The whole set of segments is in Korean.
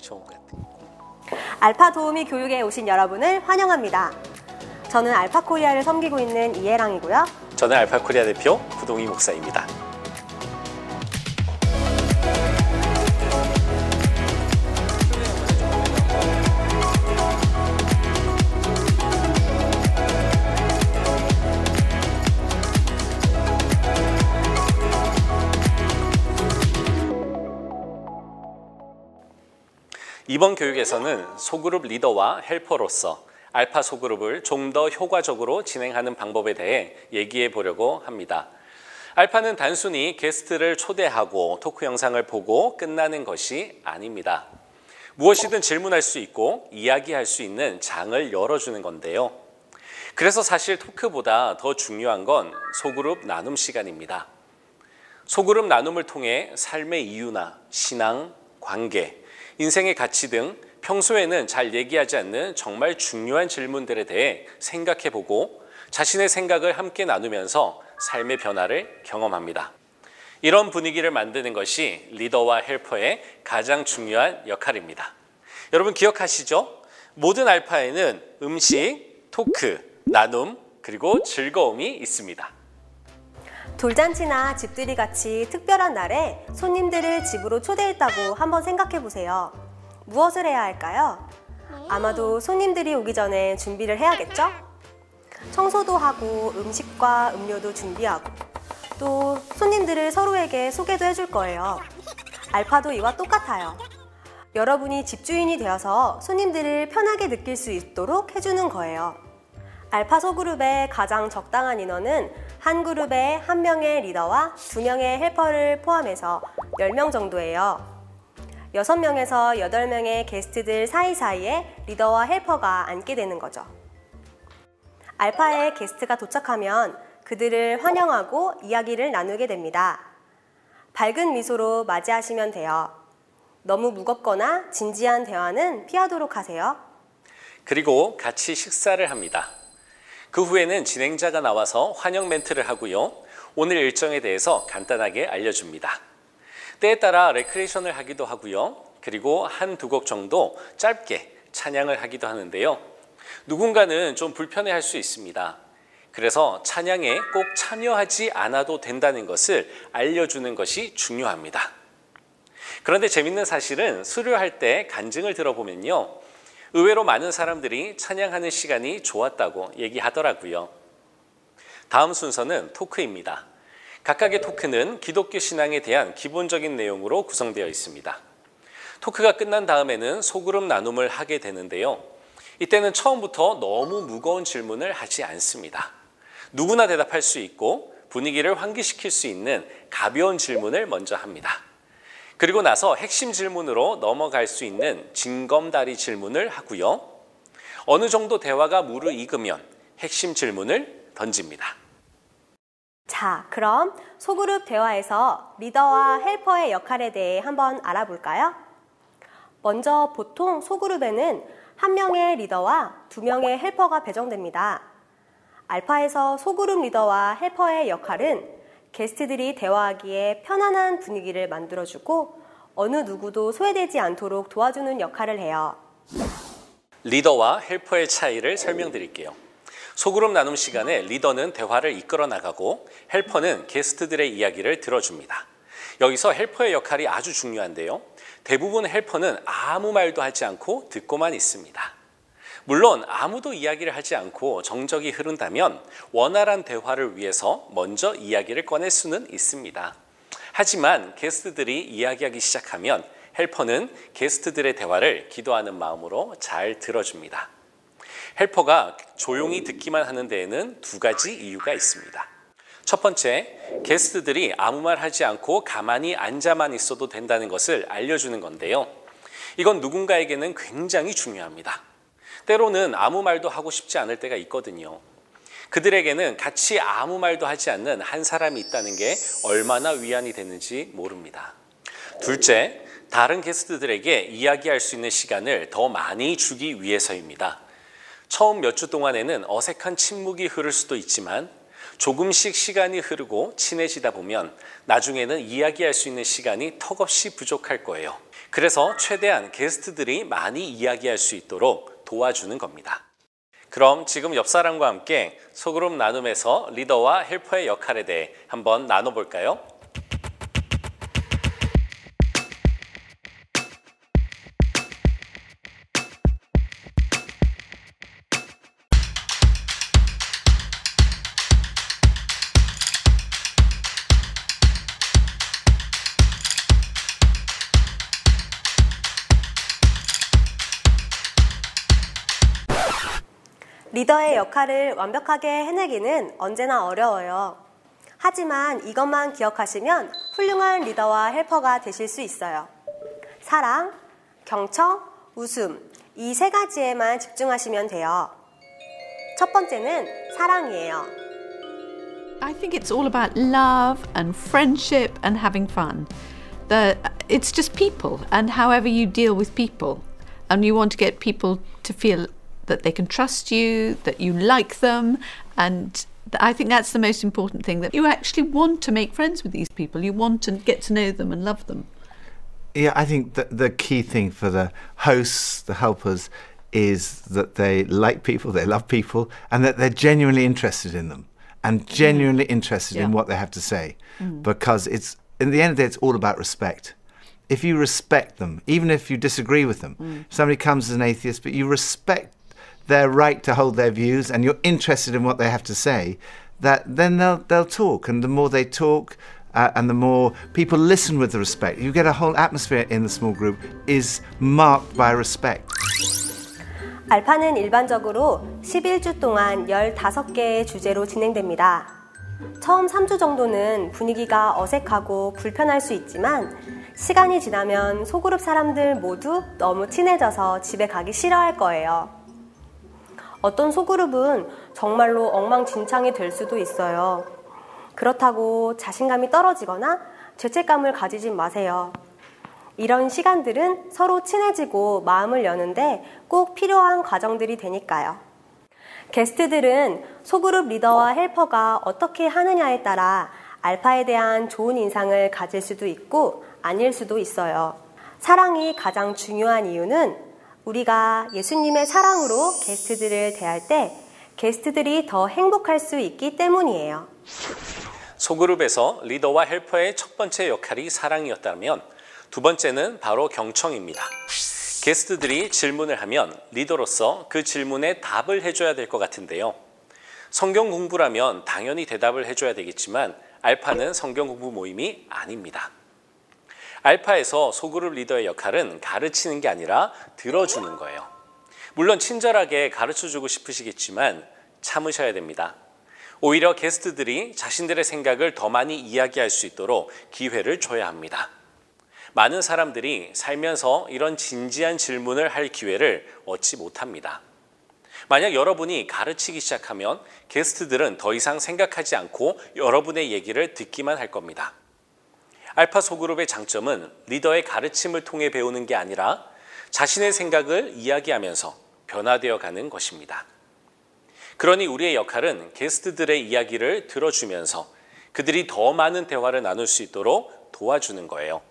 좋은 것 같아요. 알파 도우미 교육에 오신 여러분을 환영합니다. 저는 알파 코리아를 섬기고 있는 이혜랑이고요. 저는 알파 코리아 대표 구동희 목사입니다. 이번 교육에서는 소그룹 리더와 헬퍼로서 알파 소그룹을 좀 더 효과적으로 진행하는 방법에 대해 얘기해 보려고 합니다. 알파는 단순히 게스트를 초대하고 토크 영상을 보고 끝나는 것이 아닙니다. 무엇이든 질문할 수 있고 이야기할 수 있는 장을 열어주는 건데요. 그래서 사실 토크보다 더 중요한 건 소그룹 나눔 시간입니다. 소그룹 나눔을 통해 삶의 이유나 신앙, 관계, 인생의 가치 등 평소에는 잘 얘기하지 않는 정말 중요한 질문들에 대해 생각해보고 자신의 생각을 함께 나누면서 삶의 변화를 경험합니다. 이런 분위기를 만드는 것이 리더와 헬퍼의 가장 중요한 역할입니다. 여러분 기억하시죠? 모든 알파에는 음식, 토크, 나눔, 그리고 즐거움이 있습니다. 돌잔치나 집들이 같이 특별한 날에 손님들을 집으로 초대했다고 한번 생각해 보세요. 무엇을 해야 할까요? 아마도 손님들이 오기 전에 준비를 해야겠죠? 청소도 하고 음식과 음료도 준비하고 또 손님들을 서로에게 소개도 해줄 거예요. 알파도 이와 똑같아요. 여러분이 집주인이 되어서 손님들을 편하게 느낄 수 있도록 해주는 거예요. 알파 소그룹의 가장 적당한 인원은 한 그룹에 1명의 리더와 2명의 헬퍼를 포함해서 10명 정도예요. 6명에서 8명의 게스트들 사이사이에 리더와 헬퍼가 앉게 되는 거죠. 알파에 게스트가 도착하면 그들을 환영하고 이야기를 나누게 됩니다. 밝은 미소로 맞이하시면 돼요. 너무 무겁거나 진지한 대화는 피하도록 하세요. 그리고 같이 식사를 합니다. 그 후에는 진행자가 나와서 환영 멘트를 하고요. 오늘 일정에 대해서 간단하게 알려줍니다. 때에 따라 레크레이션을 하기도 하고요. 그리고 한두 곡 정도 짧게 찬양을 하기도 하는데요. 누군가는 좀 불편해할 수 있습니다. 그래서 찬양에 꼭 참여하지 않아도 된다는 것을 알려주는 것이 중요합니다. 그런데 재밌는 사실은 수료할 때 간증을 들어보면요. 의외로 많은 사람들이 찬양하는 시간이 좋았다고 얘기하더라고요. 다음 순서는 토크입니다. 각각의 토크는 기독교 신앙에 대한 기본적인 내용으로 구성되어 있습니다. 토크가 끝난 다음에는 소그룹 나눔을 하게 되는데요. 이때는 처음부터 너무 무거운 질문을 하지 않습니다. 누구나 대답할 수 있고 분위기를 환기시킬 수 있는 가벼운 질문을 먼저 합니다. 그리고 나서 핵심 질문으로 넘어갈 수 있는 징검다리 질문을 하고요. 어느 정도 대화가 무르익으면 핵심 질문을 던집니다. 자, 그럼 소그룹 대화에서 리더와 헬퍼의 역할에 대해 한번 알아볼까요? 먼저 보통 소그룹에는 1명의 리더와 2명의 헬퍼가 배정됩니다. 알파에서 소그룹 리더와 헬퍼의 역할은 게스트들이 대화하기에 편안한 분위기를 만들어주고 어느 누구도 소외되지 않도록 도와주는 역할을 해요. 리더와 헬퍼의 차이를 설명드릴게요. 소그룹 나눔 시간에 리더는 대화를 이끌어 나가고 헬퍼는 게스트들의 이야기를 들어줍니다. 여기서 헬퍼의 역할이 아주 중요한데요. 대부분 헬퍼는 아무 말도 하지 않고 듣고만 있습니다. 물론 아무도 이야기를 하지 않고 정적이 흐른다면 원활한 대화를 위해서 먼저 이야기를 꺼낼 수는 있습니다. 하지만 게스트들이 이야기하기 시작하면 헬퍼는 게스트들의 대화를 기도하는 마음으로 잘 들어줍니다. 헬퍼가 조용히 듣기만 하는 데에는 2가지 이유가 있습니다. 첫 번째, 게스트들이 아무 말 하지 않고 가만히 앉아만 있어도 된다는 것을 알려주는 건데요. 이건 누군가에게는 굉장히 중요합니다. 때로는 아무 말도 하고 싶지 않을 때가 있거든요. 그들에게는 같이 아무 말도 하지 않는 한 사람이 있다는 게 얼마나 위안이 되는지 모릅니다. 둘째, 다른 게스트들에게 이야기할 수 있는 시간을 더 많이 주기 위해서입니다. 처음 몇 주 동안에는 어색한 침묵이 흐를 수도 있지만 조금씩 시간이 흐르고 친해지다 보면 나중에는 이야기할 수 있는 시간이 턱없이 부족할 거예요. 그래서 최대한 게스트들이 많이 이야기할 수 있도록 도와주는 겁니다. 그럼 지금 옆 사람과 함께 소그룹 나눔에서 리더와 헬퍼의 역할에 대해 한번 나눠볼까요? 리더의 역할을 완벽하게 해내기는 언제나 어려워요. 하지만 이것만 기억하시면 훌륭한 리더와 헬퍼가 되실 수 있어요. 사랑, 경청, 웃음, 이 세 가지에만 집중하시면 돼요. 첫 번째는 사랑이에요. I think it's all about love and friendship and having fun. It's just people and however you deal with people. And you want to get people to feel that they can trust you, that you like them, and I think that's the most important thing, that you actually want to make friends with these people. You want to get to know them and love them. Yeah, I think that the key thing for the hosts, the helpers, is that they like people, they love people, and that they're genuinely interested in them and genuinely interested in what they have to say. Because it's, in the end of the day, it's all about respect. If you respect them, even if you disagree with them, somebody comes as an atheist, but you respect their right to hold their views and you're interested in what they have to say, that then they'll talk, and the more they talk and the more people listen with the respect, you get a whole atmosphere in the small group is marked by respect. 알파는 일반적으로 11주 동안 15개의 주제로 진행됩니다. 처음 3주 정도는 분위기가 어색하고 불편할 수 있지만 시간이 지나면 소그룹 사람들 모두 너무 친해져서 집에 가기 싫어할 거예요. 어떤 소그룹은 정말로 엉망진창이 될 수도 있어요. 그렇다고 자신감이 떨어지거나 죄책감을 가지지 마세요. 이런 시간들은 서로 친해지고 마음을 여는데 꼭 필요한 과정들이 되니까요. 게스트들은 소그룹 리더와 헬퍼가 어떻게 하느냐에 따라 알파에 대한 좋은 인상을 가질 수도 있고 아닐 수도 있어요. 사랑이 가장 중요한 이유는 우리가 예수님의 사랑으로 게스트들을 대할 때 게스트들이 더 행복할 수 있기 때문이에요. 소그룹에서 리더와 헬퍼의 첫 번째 역할이 사랑이었다면 두 번째는 바로 경청입니다. 게스트들이 질문을 하면 리더로서 그 질문에 답을 해줘야 될 것 같은데요. 성경 공부라면 당연히 대답을 해줘야 되겠지만 알파는 성경 공부 모임이 아닙니다. 알파에서 소그룹 리더의 역할은 가르치는 게 아니라 들어주는 거예요. 물론 친절하게 가르쳐주고 싶으시겠지만 참으셔야 됩니다. 오히려 게스트들이 자신들의 생각을 더 많이 이야기할 수 있도록 기회를 줘야 합니다. 많은 사람들이 살면서 이런 진지한 질문을 할 기회를 얻지 못합니다. 만약 여러분이 가르치기 시작하면 게스트들은 더 이상 생각하지 않고 여러분의 얘기를 듣기만 할 겁니다. 알파 소그룹의 장점은 리더의 가르침을 통해 배우는 게 아니라 자신의 생각을 이야기하면서 변화되어 가는 것입니다. 그러니 우리의 역할은 게스트들의 이야기를 들어주면서 그들이 더 많은 대화를 나눌 수 있도록 도와주는 거예요.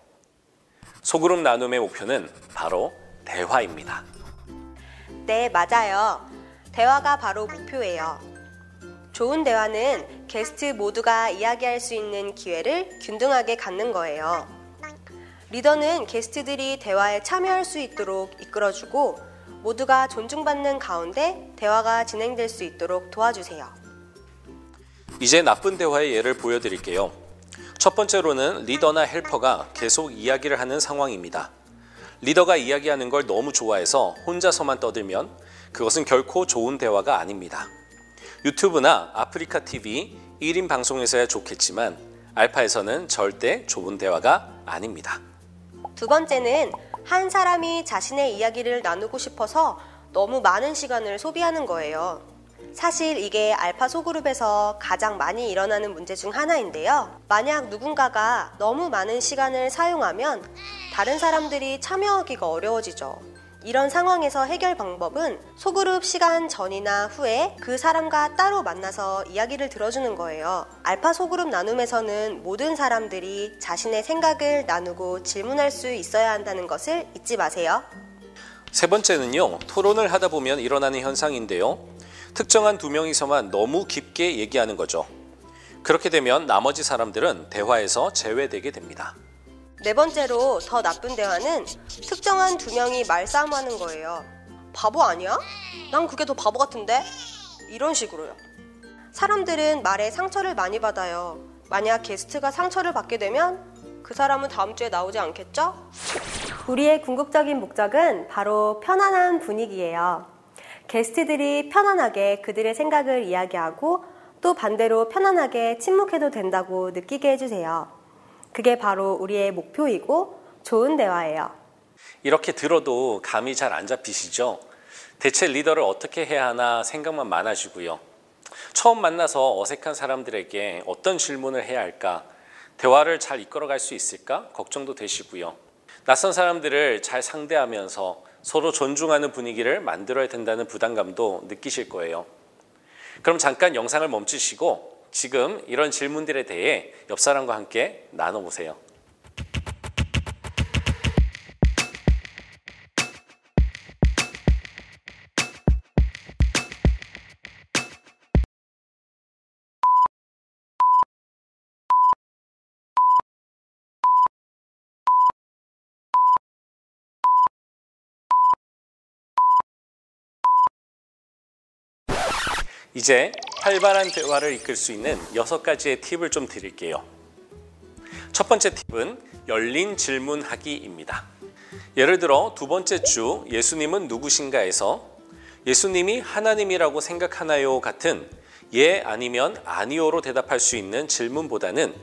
소그룹 나눔의 목표는 바로 대화입니다. 네, 맞아요. 대화가 바로 목표예요. 좋은 대화는 게스트 모두가 이야기할 수 있는 기회를 균등하게 갖는 거예요. 리더는 게스트들이 대화에 참여할 수 있도록 이끌어주고 모두가 존중받는 가운데 대화가 진행될 수 있도록 도와주세요. 이제 나쁜 대화의 예를 보여드릴게요. 첫 번째로는 리더나 헬퍼가 계속 이야기를 하는 상황입니다. 리더가 이야기하는 걸 너무 좋아해서 혼자서만 떠들면 그것은 결코 좋은 대화가 아닙니다. 유튜브나 아프리카 TV 1인 방송에서야 좋겠지만 알파에서는 절대 좋은 대화가 아닙니다. 두 번째는 한 사람이 자신의 이야기를 나누고 싶어서 너무 많은 시간을 소비하는 거예요. 사실 이게 알파 소그룹에서 가장 많이 일어나는 문제 중 하나인데요. 만약 누군가가 너무 많은 시간을 사용하면 다른 사람들이 참여하기가 어려워지죠. 이런 상황에서 해결 방법은 소그룹 시간 전이나 후에 그 사람과 따로 만나서 이야기를 들어주는 거예요. 알파 소그룹 나눔에서는 모든 사람들이 자신의 생각을 나누고 질문할 수 있어야 한다는 것을 잊지 마세요. 세 번째는요, 토론을 하다 보면 일어나는 현상인데요. 특정한 두 명이서만 너무 깊게 얘기하는 거죠. 그렇게 되면 나머지 사람들은 대화에서 제외되게 됩니다. 네 번째로 더 나쁜 대화는 특정한 두 명이 말싸움하는 거예요. 바보 아니야? 난 그게 더 바보 같은데? 이런 식으로요. 사람들은 말에 상처를 많이 받아요. 만약 게스트가 상처를 받게 되면 그 사람은 다음 주에 나오지 않겠죠? 우리의 궁극적인 목적은 바로 편안한 분위기예요. 게스트들이 편안하게 그들의 생각을 이야기하고 또 반대로 편안하게 침묵해도 된다고 느끼게 해주세요. 그게 바로 우리의 목표이고 좋은 대화예요. 이렇게 들어도 감이 잘 안 잡히시죠? 대체 리더를 어떻게 해야 하나 생각만 많아지고요. 처음 만나서 어색한 사람들에게 어떤 질문을 해야 할까? 대화를 잘 이끌어갈 수 있을까? 걱정도 되시고요. 낯선 사람들을 잘 상대하면서 서로 존중하는 분위기를 만들어야 된다는 부담감도 느끼실 거예요. 그럼 잠깐 영상을 멈추시고 지금 이런 질문들에 대해 옆 사람과 함께 나눠보세요. 이제 활발한 대화를 이끌 수 있는 6가지의 팁을 좀 드릴게요. 첫 번째 팁은 열린 질문하기입니다. 예를 들어 두 번째 주 예수님은 누구신가에서 예수님이 하나님이라고 생각하나요? 같은 예 아니면 아니오로 대답할 수 있는 질문보다는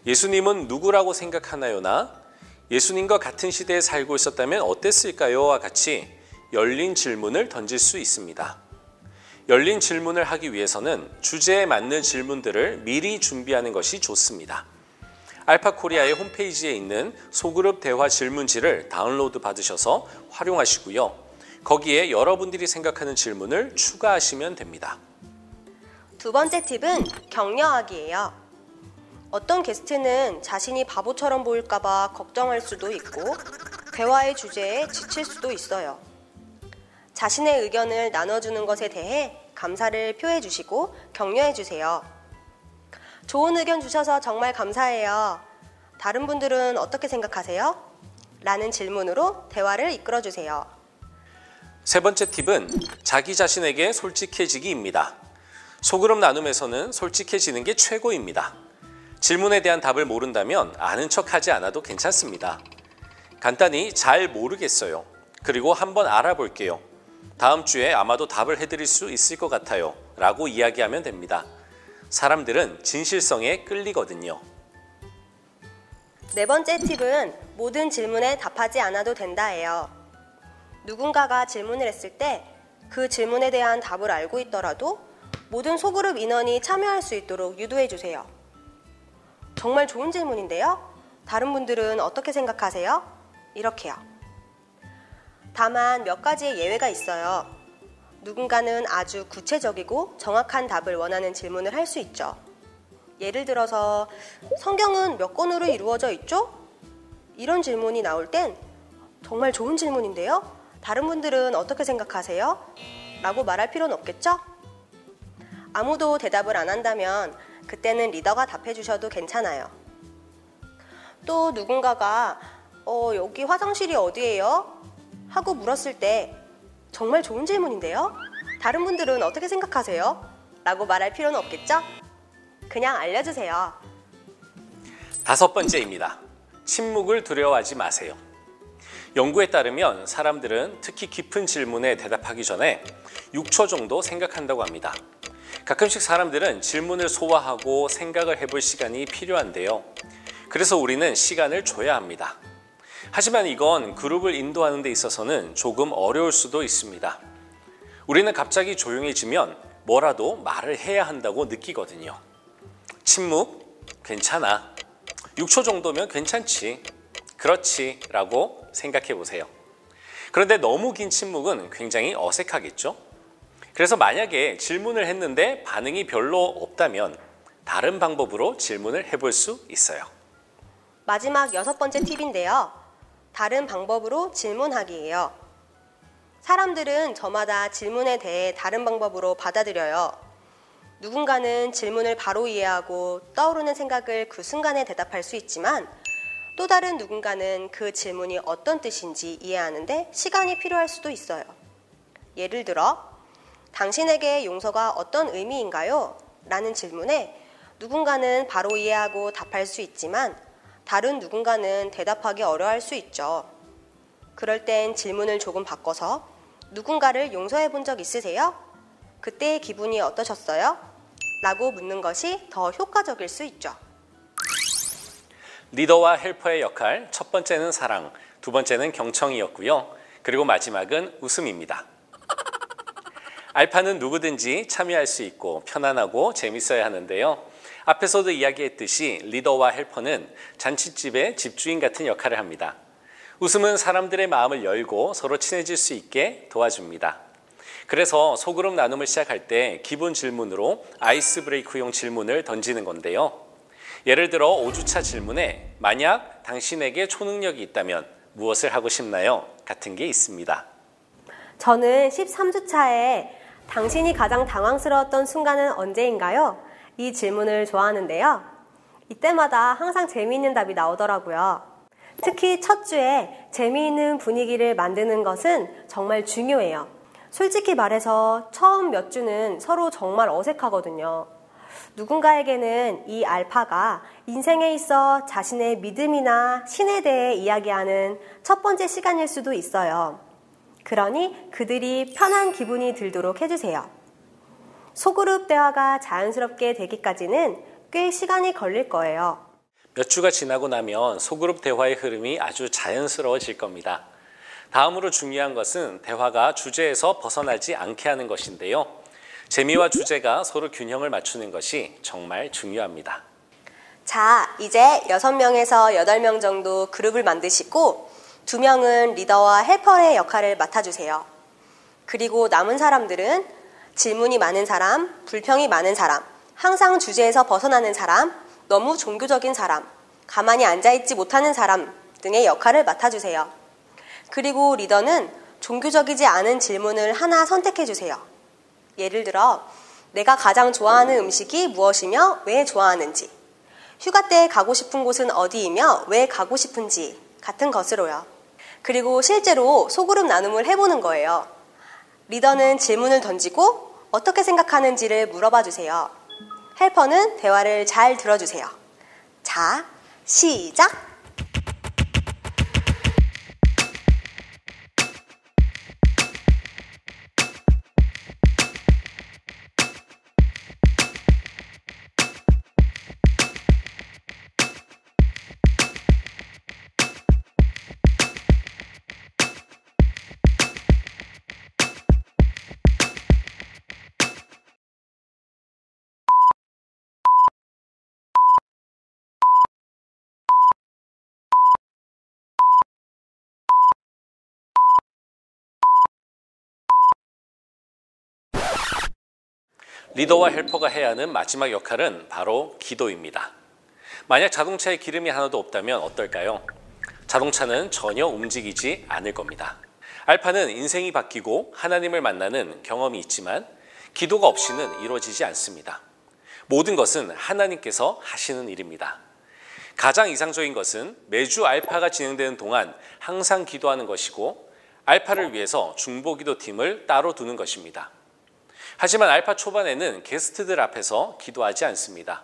예수님은 누구라고 생각하나요나 예수님과 같은 시대에 살고 있었다면 어땠을까요?와 같이 열린 질문을 던질 수 있습니다. 열린 질문을 하기 위해서는 주제에 맞는 질문들을 미리 준비하는 것이 좋습니다. 알파코리아의 홈페이지에 있는 소그룹 대화 질문지를 다운로드 받으셔서 활용하시고요. 거기에 여러분들이 생각하는 질문을 추가하시면 됩니다. 두 번째 팁은 격려하기예요. 어떤 게스트는 자신이 바보처럼 보일까봐 걱정할 수도 있고 대화의 주제에 지칠 수도 있어요. 자신의 의견을 나눠주는 것에 대해 감사를 표해 주시고 격려해 주세요. 좋은 의견 주셔서 정말 감사해요. 다른 분들은 어떻게 생각하세요? 라는 질문으로 대화를 이끌어 주세요. 세 번째 팁은 자기 자신에게 솔직해지기입니다. 소그룹 나눔에서는 솔직해지는 게 최고입니다. 질문에 대한 답을 모른다면 아는 척하지 않아도 괜찮습니다. 간단히 잘 모르겠어요. 그리고 한번 알아볼게요. 다음 주에 아마도 답을 해드릴 수 있을 것 같아요. 라고 이야기하면 됩니다. 사람들은 진실성에 끌리거든요. 네 번째 팁은 모든 질문에 답하지 않아도 된다예요. 누군가가 질문을 했을 때 그 질문에 대한 답을 알고 있더라도 모든 소그룹 인원이 참여할 수 있도록 유도해 주세요. 정말 좋은 질문인데요? 다른 분들은 어떻게 생각하세요? 이렇게요. 다만 몇 가지의 예외가 있어요. 누군가는 아주 구체적이고 정확한 답을 원하는 질문을 할 수 있죠. 예를 들어서 성경은 몇 권으로 이루어져 있죠? 이런 질문이 나올 땐 정말 좋은 질문인데요? 다른 분들은 어떻게 생각하세요? 라고 말할 필요는 없겠죠? 아무도 대답을 안 한다면 그때는 리더가 답해 주셔도 괜찮아요. 또 누군가가 여기 화장실이 어디예요? 하고 물었을 때 정말 좋은 질문인데요? 다른 분들은 어떻게 생각하세요? 라고 말할 필요는 없겠죠? 그냥 알려주세요. 다섯 번째입니다. 침묵을 두려워하지 마세요. 연구에 따르면 사람들은 특히 깊은 질문에 대답하기 전에 6초 정도 생각한다고 합니다. 가끔씩 사람들은 질문을 소화하고 생각을 해볼 시간이 필요한데요. 그래서 우리는 시간을 줘야 합니다. 하지만 이건 그룹을 인도하는 데 있어서는 조금 어려울 수도 있습니다. 우리는 갑자기 조용해지면 뭐라도 말을 해야 한다고 느끼거든요. 침묵? 괜찮아. 6초 정도면 괜찮지. 그렇지. 라고 생각해 보세요. 그런데 너무 긴 침묵은 굉장히 어색하겠죠? 그래서 만약에 질문을 했는데 반응이 별로 없다면 다른 방법으로 질문을 해볼 수 있어요. 마지막 6번째 팁인데요. 다른 방법으로 질문하기예요. 사람들은 저마다 질문에 대해 다른 방법으로 받아들여요. 누군가는 질문을 바로 이해하고 떠오르는 생각을 그 순간에 대답할 수 있지만 또 다른 누군가는 그 질문이 어떤 뜻인지 이해하는데 시간이 필요할 수도 있어요. 예를 들어, 당신에게 용서가 어떤 의미인가요? 라는 질문에 누군가는 바로 이해하고 답할 수 있지만 다른 누군가는 대답하기 어려워할 수 있죠. 그럴 땐 질문을 조금 바꿔서 누군가를 용서해 본 적 있으세요? 그때의 기분이 어떠셨어요? 라고 묻는 것이 더 효과적일 수 있죠. 리더와 헬퍼의 역할, 첫 번째는 사랑, 두 번째는 경청이었고요. 그리고 마지막은 웃음입니다. 알파는 누구든지 참여할 수 있고 편안하고 재밌어야 하는데요. 앞에서도 이야기했듯이 리더와 헬퍼는 잔칫집의 집주인 같은 역할을 합니다. 웃음은 사람들의 마음을 열고 서로 친해질 수 있게 도와줍니다. 그래서 소그룹 나눔을 시작할 때 기본 질문으로 아이스 브레이크용 질문을 던지는 건데요. 예를 들어 5주차 질문에 만약 당신에게 초능력이 있다면 무엇을 하고 싶나요? 같은 게 있습니다. 저는 13주차에 당신이 가장 당황스러웠던 순간은 언제인가요? 이 질문을 좋아하는데요. 이때마다 항상 재미있는 답이 나오더라고요. 특히 첫 주에 재미있는 분위기를 만드는 것은 정말 중요해요. 솔직히 말해서 처음 몇 주는 서로 정말 어색하거든요. 누군가에게는 이 알파가 인생에 있어 자신의 믿음이나 신에 대해 이야기하는 첫 번째 시간일 수도 있어요. 그러니 그들이 편한 기분이 들도록 해주세요. 소그룹 대화가 자연스럽게 되기까지는 꽤 시간이 걸릴 거예요. 몇 주가 지나고 나면 소그룹 대화의 흐름이 아주 자연스러워질 겁니다. 다음으로 중요한 것은 대화가 주제에서 벗어나지 않게 하는 것인데요. 재미와 주제가 서로 균형을 맞추는 것이 정말 중요합니다. 자, 이제 6명에서 8명 정도 그룹을 만드시고 2명은 리더와 헬퍼의 역할을 맡아주세요. 그리고 남은 사람들은 질문이 많은 사람, 불평이 많은 사람, 항상 주제에서 벗어나는 사람, 너무 종교적인 사람, 가만히 앉아있지 못하는 사람 등의 역할을 맡아주세요. 그리고 리더는 종교적이지 않은 질문을 하나 선택해주세요. 예를 들어, 내가 가장 좋아하는 음식이 무엇이며 왜 좋아하는지, 휴가 때 가고 싶은 곳은 어디이며 왜 가고 싶은지 같은 것으로요. 그리고 실제로 소그룹 나눔을 해보는 거예요. 리더는 질문을 던지고 어떻게 생각하는지를 물어봐 주세요. 헬퍼는 대화를 잘 들어주세요. 자, 시작! 리더와 헬퍼가 해야 하는 마지막 역할은 바로 기도입니다. 만약 자동차에 기름이 하나도 없다면 어떨까요? 자동차는 전혀 움직이지 않을 겁니다. 알파는 인생이 바뀌고 하나님을 만나는 경험이 있지만 기도가 없이는 이루어지지 않습니다. 모든 것은 하나님께서 하시는 일입니다. 가장 이상적인 것은 매주 알파가 진행되는 동안 항상 기도하는 것이고 알파를 위해서 중보기도팀을 따로 두는 것입니다. 하지만 알파 초반에는 게스트들 앞에서 기도하지 않습니다.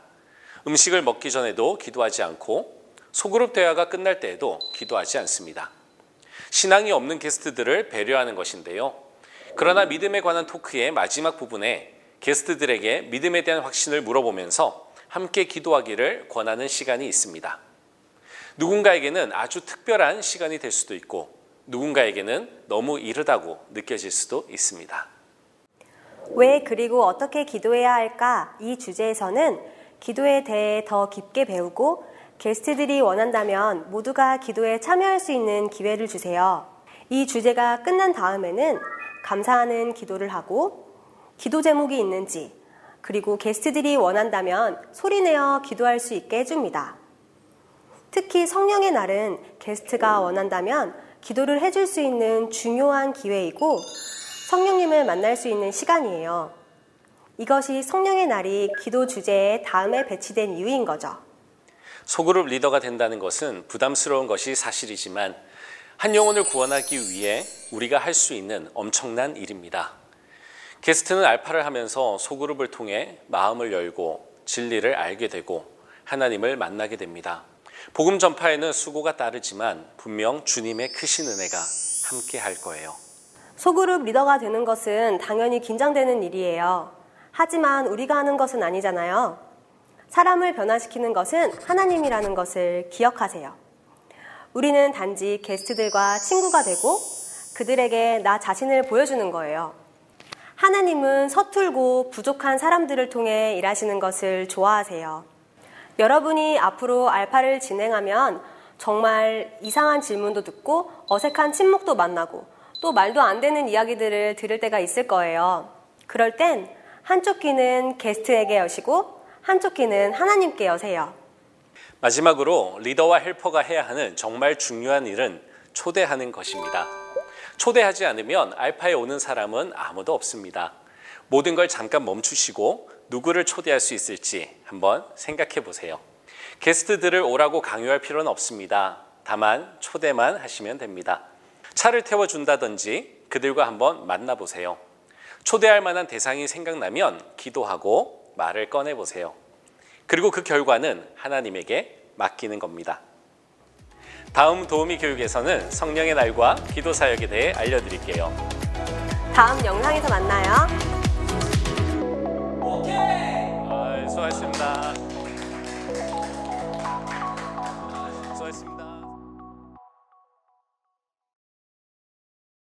음식을 먹기 전에도 기도하지 않고 소그룹 대화가 끝날 때에도 기도하지 않습니다. 신앙이 없는 게스트들을 배려하는 것인데요. 그러나 믿음에 관한 토크의 마지막 부분에 게스트들에게 믿음에 대한 확신을 물어보면서 함께 기도하기를 권하는 시간이 있습니다. 누군가에게는 아주 특별한 시간이 될 수도 있고 누군가에게는 너무 이르다고 느껴질 수도 있습니다. 왜 그리고 어떻게 기도해야 할까? 이 주제에서는 기도에 대해 더 깊게 배우고 게스트들이 원한다면 모두가 기도에 참여할 수 있는 기회를 주세요. 이 주제가 끝난 다음에는 감사하는 기도를 하고 기도 제목이 있는지 그리고 게스트들이 원한다면 소리내어 기도할 수 있게 해줍니다. 특히 성령의 날은 게스트가 원한다면 기도를 해줄 수 있는 중요한 기회이고 성령님을 만날 수 있는 시간이에요. 이것이 성령의 날이 기도 주제에 다음에 배치된 이유인 거죠. 소그룹 리더가 된다는 것은 부담스러운 것이 사실이지만 한 영혼을 구원하기 위해 우리가 할 수 있는 엄청난 일입니다. 게스트는 알파를 하면서 소그룹을 통해 마음을 열고 진리를 알게 되고 하나님을 만나게 됩니다. 복음 전파에는 수고가 따르지만 분명 주님의 크신 은혜가 함께 할 거예요. 소그룹 리더가 되는 것은 당연히 긴장되는 일이에요. 하지만 우리가 하는 것은 아니잖아요. 사람을 변화시키는 것은 하나님이라는 것을 기억하세요. 우리는 단지 게스트들과 친구가 되고 그들에게 나 자신을 보여주는 거예요. 하나님은 서툴고 부족한 사람들을 통해 일하시는 것을 좋아하세요. 여러분이 앞으로 알파를 진행하면 정말 이상한 질문도 듣고 어색한 침묵도 만나고 또 말도 안 되는 이야기들을 들을 때가 있을 거예요. 그럴 땐 한쪽 귀는 게스트에게 여시고 한쪽 귀는 하나님께 여세요. 마지막으로 리더와 헬퍼가 해야 하는 정말 중요한 일은 초대하는 것입니다. 초대하지 않으면 알파에 오는 사람은 아무도 없습니다. 모든 걸 잠깐 멈추시고 누구를 초대할 수 있을지 한번 생각해 보세요. 게스트들을 오라고 강요할 필요는 없습니다. 다만 초대만 하시면 됩니다. 차를 태워준다든지 그들과 한번 만나보세요. 초대할 만한 대상이 생각나면 기도하고 말을 꺼내보세요. 그리고 그 결과는 하나님에게 맡기는 겁니다. 다음 도우미 교육에서는 성령의 날과 기도 사역에 대해 알려드릴게요. 다음 영상에서 만나요. 수고하셨습니다.